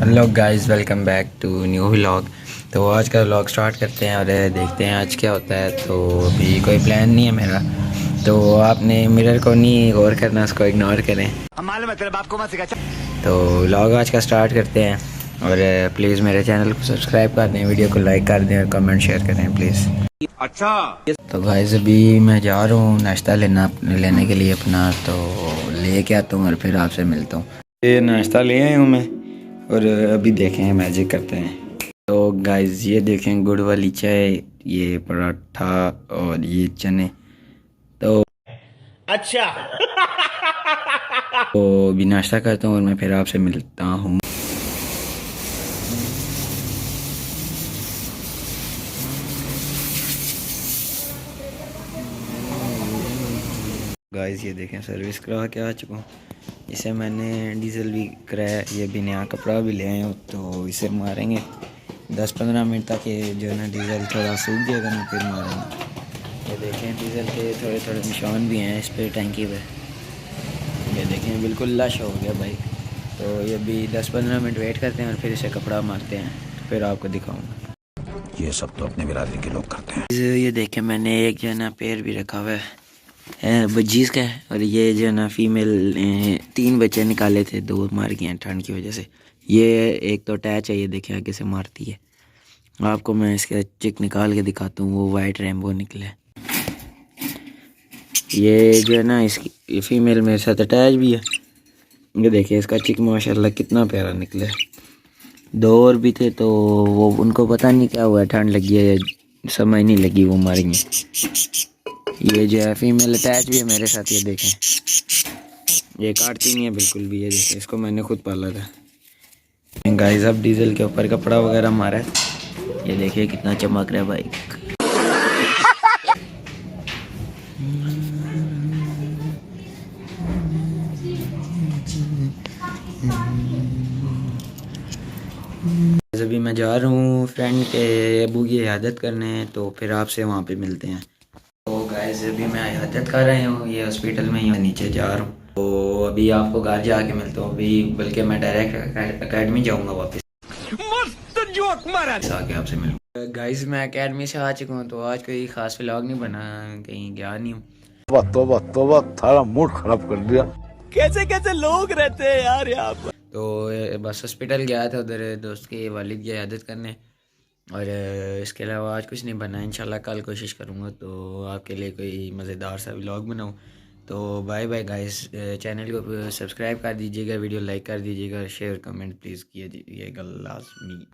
Hello guys, welcome back to new vlog. तो आज का व्लॉग स्टार्ट करते हैं और देखते हैं आज क्या होता है। तो अभी कोई प्लान नहीं है मेरा, तो आपने मिरर को नहीं गौर करना, उसको इग्नोर करें। तो व्लॉग आज का स्टार्ट करते हैं और प्लीज़ मेरे चैनल को सब्सक्राइब कर दें, वीडियो को लाइक कर दें और कमेंट शेयर करें प्लीज़। अच्छा। तो गाइस अभी मैं जा रहा हूँ नाश्ता लेने के लिए अपना, तो ले के आता हूँ और फिर आपसे मिलता हूँ। ये नाश्ता ले आया हूँ मैं और अभी देखें मैजिक करते हैं। तो गाइस ये देखें, गुड़ वाली चाय, ये पराठा और ये चने। तो अच्छा। अभी नाश्ता करता हूँ और मैं फिर आपसे मिलता हूँ। गाइस ये देखें, सर्विस करा के आ चुका हूँ। इसे मैंने डीजल भी कराया, ये भी नया कपड़ा भी ले आए हूँ। तो इसे मारेंगे 10-15 मिनट तक, ये जो है ना डीजल थोड़ा सूख जाएगा ना, फिर मारेंगे। ये देखें डीजल के थोड़े थोड़े निशान भी हैं इस पर टैंकी पे। ये देखें बिल्कुल लश हो गया बाइक। तो ये भी 10-15 मिनट वेट करते हैं और फिर इसे कपड़ा मारते हैं, फिर आपको दिखाऊंगा। ये सब तो अपने बिरादरी के लोग करते हैं। ये देखें मैंने एक जो है ना पेड़ भी रखा हुआ है बजीज़ का है, और ये जो है ना फीमेल 3 बच्चे निकाले थे, 2 मार गए हैं ठंड की वजह से। ये एक तो अटैच है, ये देखें आगे से मारती है। आपको मैं इसका चिक निकाल के दिखाता हूँ, वो वाइट रेनबो निकले। ये जो है ना इसकी फीमेल मेरे साथ अटैच भी है। ये देखिए इसका चिक माशाल्लाह कितना प्यारा निकले। 2 और भी थे, तो वो उनको पता नहीं क्या हुआ, ठंड लगी है, समझ नहीं लगी, वो मर गई। ये जो है फीमेल अटैच भी है मेरे साथ, ये देखें ये काटती नहीं है बिल्कुल भी। ये देखें इसको मैंने खुद पाला था। गाइस अब डीजल के ऊपर कपड़ा वगैरह मारा है, ये देखिए कितना चमक रहा है बाइक। अभी मैं जा रहा हूँ फ्रेंड के अबू की इयादत करने, तो फिर आपसे वहाँ पे मिलते हैं। तो गाइस अभी मैं इयादत कर रहे हूँ, ये हॉस्पिटल में ही नीचे जा रहा हूँ। तो अभी आपको घर जाके मिलता हूँ, अभी बल्कि मैं डायरेक्ट अकेडमी जाऊँगा वापस। मस्त जोक मारा। आके आपसे मिलूँ। गाइस मैं अकेडमी से आ चुका हूँ, तो आज कोई ख़ास व्लॉग नहीं बना, कहीं गया नहीं हूँ। तोबा तोबा थारा मूड खराब कर दिया। कैसे कैसे लोग रहते हैं यार यहाँ पर। तो बस हॉस्पिटल गया था उधर दोस्त के वालिद की इयादत करने, और इसके अलावा आज कुछ नहीं बना। इंशाल्लाह कल कोशिश करूँगा तो आपके लिए कोई मज़ेदार सा व्लॉग बनाऊँ। तो बाय बाय गाइस, चैनल को सब्सक्राइब कर दीजिएगा, वीडियो लाइक कर दीजिएगा, शेयर कमेंट प्लीज़ कीजिएगा लाजमी।